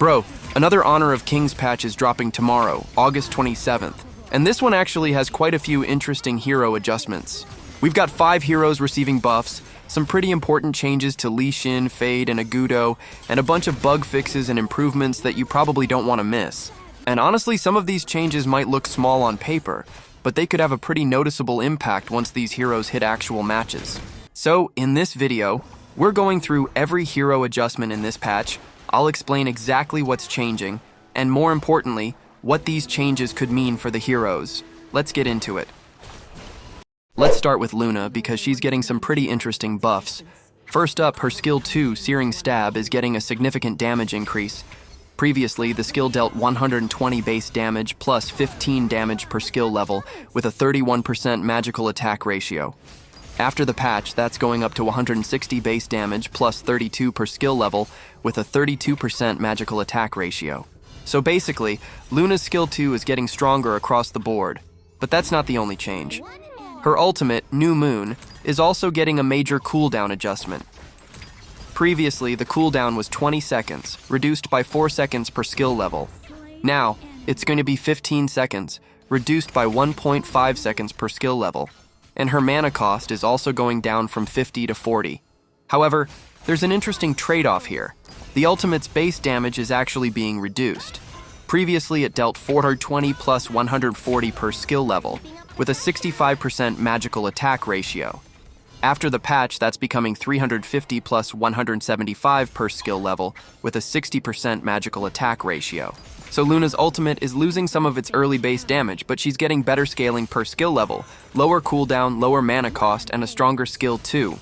Bro, another Honor of Kings patch is dropping tomorrow, August 27th. And this one actually has quite a few interesting hero adjustments. We've got 5 heroes receiving buffs, some pretty important changes to Xin, Feyd, and Agudo, and a bunch of bug fixes and improvements that you probably don't want to miss. And honestly, some of these changes might look small on paper, but they could have a pretty noticeable impact once these heroes hit actual matches. So, in this video, we're going through every hero adjustment in this patch. I'll explain exactly what's changing, and more importantly, what these changes could mean for the heroes. Let's get into it. Let's start with Luna, because she's getting some pretty interesting buffs. First up, her skill 2, Searing Stab, is getting a significant damage increase. Previously, the skill dealt 120 base damage plus 15 damage per skill level, with a 31% magical attack ratio. After the patch, that's going up to 160 base damage plus 32 per skill level, with a 32% magical attack ratio. So basically, Luna's skill 2 is getting stronger across the board. But that's not the only change. Her ultimate, New Moon, is also getting a major cooldown adjustment. Previously, the cooldown was 20 seconds, reduced by 4 seconds per skill level. Now, it's going to be 15 seconds, reduced by 1.5 seconds per skill level. And her mana cost is also going down from 50 to 40. However, there's an interesting trade-off here. The ultimate's base damage is actually being reduced. Previously, it dealt 420 plus 140 per skill level, with a 65% magical attack ratio. After the patch, that's becoming 350 plus 175 per skill level, with a 60% magical attack ratio. So Luna's ultimate is losing some of its early base damage, but she's getting better scaling per skill level, lower cooldown, lower mana cost, and a stronger skill too.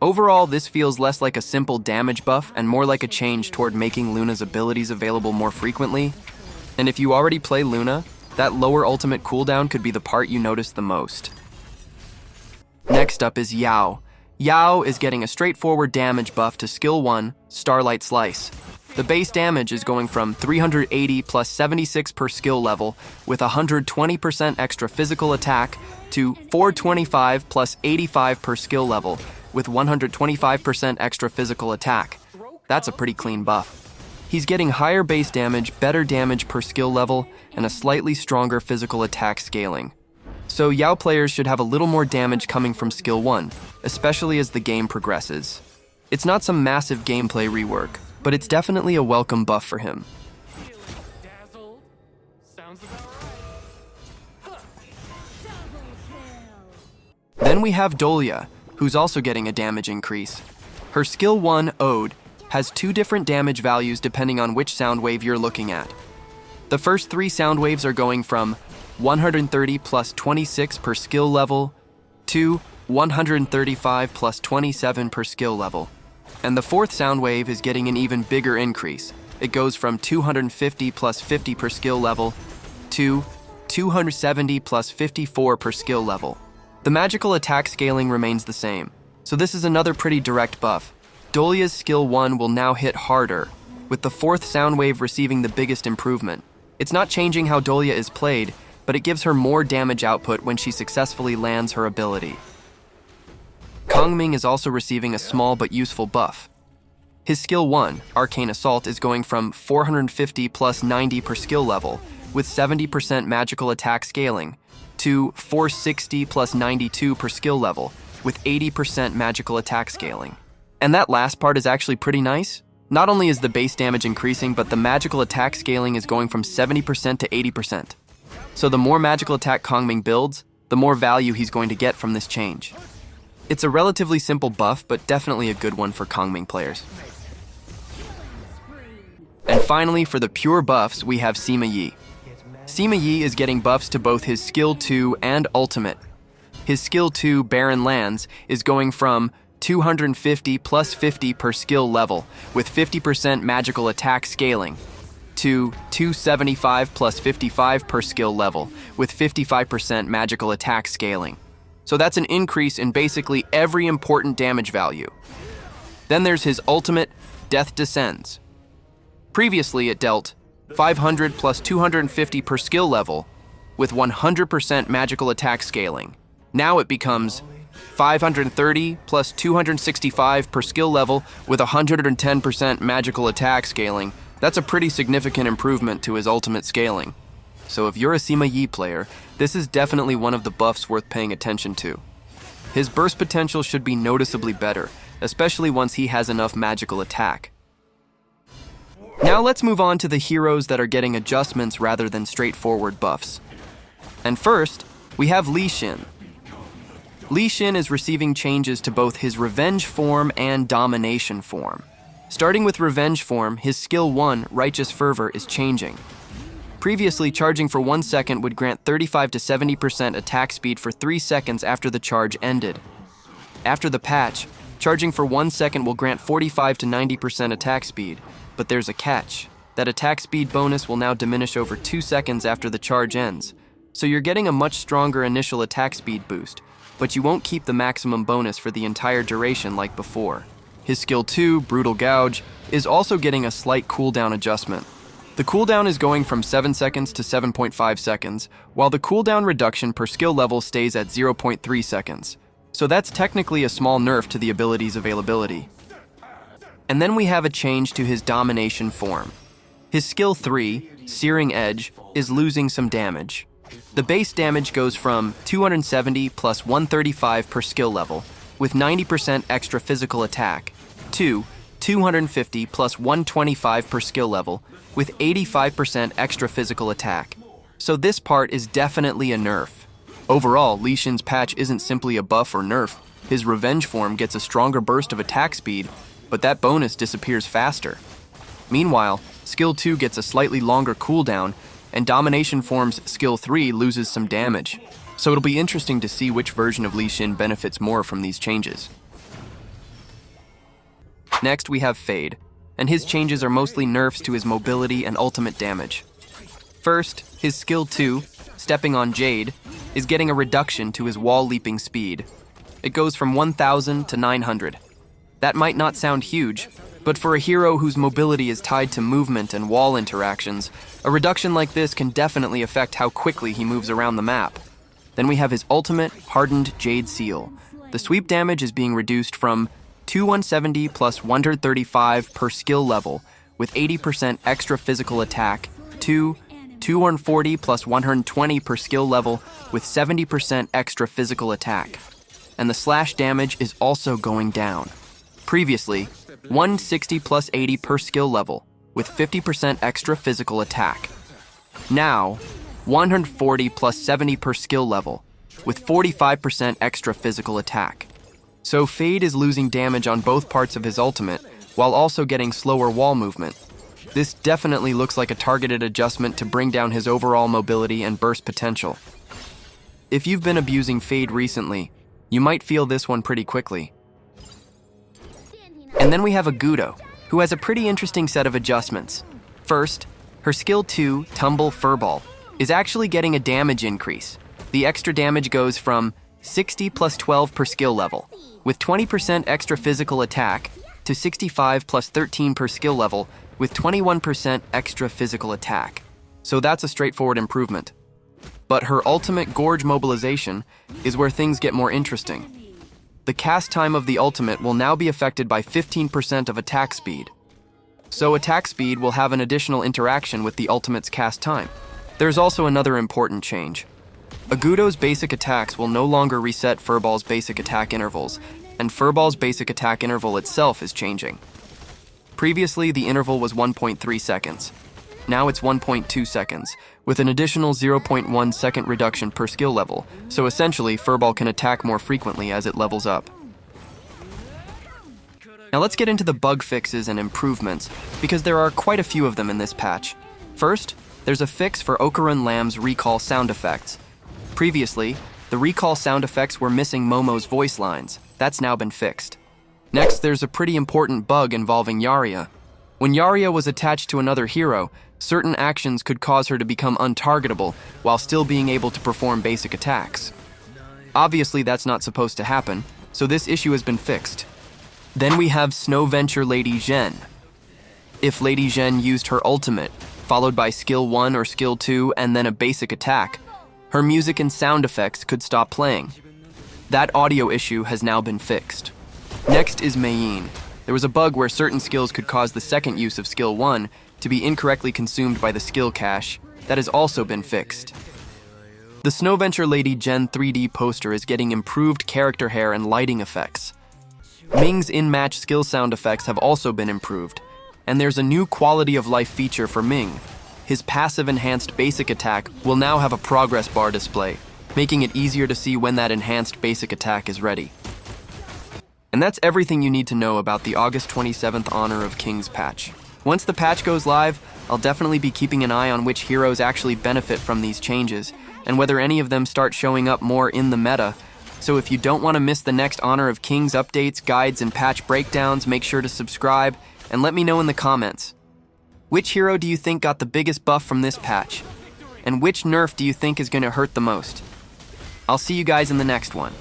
Overall, this feels less like a simple damage buff and more like a change toward making Luna's abilities available more frequently. And if you already play Luna, that lower ultimate cooldown could be the part you notice the most. Next up is Yao. Yao is getting a straightforward damage buff to skill 1, Starlight Slice. The base damage is going from 380 plus 76 per skill level with 120% extra physical attack to 425 plus 85 per skill level with 125% extra physical attack. That's a pretty clean buff. He's getting higher base damage, better damage per skill level, and a slightly stronger physical attack scaling. So Yao players should have a little more damage coming from skill 1, especially as the game progresses. It's not some massive gameplay rework, but it's definitely a welcome buff for him. Then we have Dolia, who's also getting a damage increase. Her skill 1, Ode, has 2 different damage values depending on which sound wave you're looking at. The first 3 sound waves are going from 130 plus 26 per skill level to 135 plus 27 per skill level. And the 4th sound wave is getting an even bigger increase. It goes from 250 plus 50 per skill level to 270 plus 54 per skill level. The magical attack scaling remains the same, so this is another pretty direct buff. Dolia's skill 1 will now hit harder, with the 4th sound wave receiving the biggest improvement. It's not changing how Dolia is played, but it gives her more damage output when she successfully lands her ability. Kongming is also receiving a small but useful buff. His skill 1, Arcane Assault, is going from 450 plus 90 per skill level, with 70% magical attack scaling, to 460 plus 92 per skill level, with 80% magical attack scaling. And that last part is actually pretty nice. Not only is the base damage increasing, but the magical attack scaling is going from 70% to 80%. So the more magical attack Kongming builds, the more value he's going to get from this change. It's a relatively simple buff, but definitely a good one for Kongming players. And finally, for the pure buffs, we have Sima Yi. Sima Yi is getting buffs to both his skill 2 and ultimate. His skill 2, Barren Lands, is going from 250 plus 50 per skill level, with 50% magical attack scaling, to 275 plus 55 per skill level, with 55% magical attack scaling. So that's an increase in basically every important damage value. Then there's his ultimate, Death Descends. Previously, it dealt 500 plus 250 per skill level, with 100% magical attack scaling. Now it becomes 530 plus 265 per skill level with 110% magical attack scaling. That's a pretty significant improvement to his ultimate scaling. So if you're a Sima Yi player, this is definitely one of the buffs worth paying attention to. His burst potential should be noticeably better, especially once he has enough magical attack. Now let's move on to the heroes that are getting adjustments rather than straightforward buffs. And first, we have Li Xin. Li Xin is receiving changes to both his revenge form and domination form. Starting with revenge form, his skill 1, Righteous Fervor, is changing. Previously, charging for 1 second would grant 35 to 70% attack speed for 3 seconds after the charge ended. After the patch, charging for 1 second will grant 45 to 90% attack speed, but there's a catch. That attack speed bonus will now diminish over 2 seconds after the charge ends, so you're getting a much stronger initial attack speed boost, but you won't keep the maximum bonus for the entire duration like before. His skill 2, Brutal Gouge, is also getting a slight cooldown adjustment. The cooldown is going from 7 seconds to 7.5 seconds, while the cooldown reduction per skill level stays at 0.3 seconds. So that's technically a small nerf to the ability's availability. And then we have a change to his domination form. His skill 3, Searing Edge, is losing some damage. The base damage goes from 270 plus 135 per skill level, with 90% extra physical attack, to 250 plus 125 per skill level, with 85% extra physical attack. So this part is definitely a nerf. Overall, Li Xin's patch isn't simply a buff or nerf. His revenge form gets a stronger burst of attack speed, but that bonus disappears faster. Meanwhile, skill 2 gets a slightly longer cooldown, and domination form's skill 3 loses some damage. So it'll be interesting to see which version of Li Xin benefits more from these changes. Next, we have Feyd, and his changes are mostly nerfs to his mobility and ultimate damage. First, his skill 2, Stepping on Jade, is getting a reduction to his wall leaping speed. It goes from 1,000 to 900. That might not sound huge, but for a hero whose mobility is tied to movement and wall interactions, a reduction like this can definitely affect how quickly he moves around the map. Then we have his ultimate, Hardened Jade Seal. The sweep damage is being reduced from 170 plus 135 per skill level, with 80% extra physical attack, to 240 plus 120 per skill level, with 70% extra physical attack. And the slash damage is also going down. Previously, 160 plus 80 per skill level, with 50% extra physical attack. Now, 140 plus 70 per skill level, with 45% extra physical attack. So Feyd is losing damage on both parts of his ultimate, while also getting slower wall movement. This definitely looks like a targeted adjustment to bring down his overall mobility and burst potential. If you've been abusing Feyd recently, you might feel this one pretty quickly. And then we have Agudo, who has a pretty interesting set of adjustments. First, her skill 2, Tumble Furball, is actually getting a damage increase. The extra damage goes from 60 plus 12 per skill level, with 20% extra physical attack, to 65 plus 13 per skill level, with 21% extra physical attack. So that's a straightforward improvement. But her ultimate Gorge mobilization is where things get more interesting. The cast time of the ultimate will now be affected by 15% of attack speed. So attack speed will have an additional interaction with the ultimate's cast time. There's also another important change. Agudo's basic attacks will no longer reset Furball's basic attack intervals, and Furball's basic attack interval itself is changing. Previously, the interval was 1.3 seconds. Now it's 1.2 seconds, with an additional 0.1 second reduction per skill level, so essentially Furball can attack more frequently as it levels up. Now let's get into the bug fixes and improvements, because there are quite a few of them in this patch. First, there's a fix for Okarun Lamb's recall sound effects. Previously, the recall sound effects were missing Momo's voice lines. That's now been fixed. Next, there's a pretty important bug involving Yaria. When Yaria was attached to another hero, certain actions could cause her to become untargetable while still being able to perform basic attacks. Obviously, that's not supposed to happen, so this issue has been fixed. Then we have Snow Venture Lady Zhen. If Lady Zhen used her ultimate, followed by skill 1 or skill 2 and then a basic attack, her music and sound effects could stop playing. That audio issue has now been fixed. Next is Mayene. There was a bug where certain skills could cause the second use of skill 1 to be incorrectly consumed by the skill cache. That has also been fixed. The Snowventure Lady Zhen 3D poster is getting improved character hair and lighting effects. Ming's in-match skill sound effects have also been improved, and there's a new quality of life feature for Ming. His passive enhanced basic attack will now have a progress bar display, making it easier to see when that enhanced basic attack is ready. And that's everything you need to know about the August 27th Honor of Kings patch. Once the patch goes live, I'll definitely be keeping an eye on which heroes actually benefit from these changes, and whether any of them start showing up more in the meta. So if you don't want to miss the next Honor of Kings updates, guides, and patch breakdowns, make sure to subscribe, and let me know in the comments. Which hero do you think got the biggest buff from this patch? And which nerf do you think is going to hurt the most? I'll see you guys in the next one.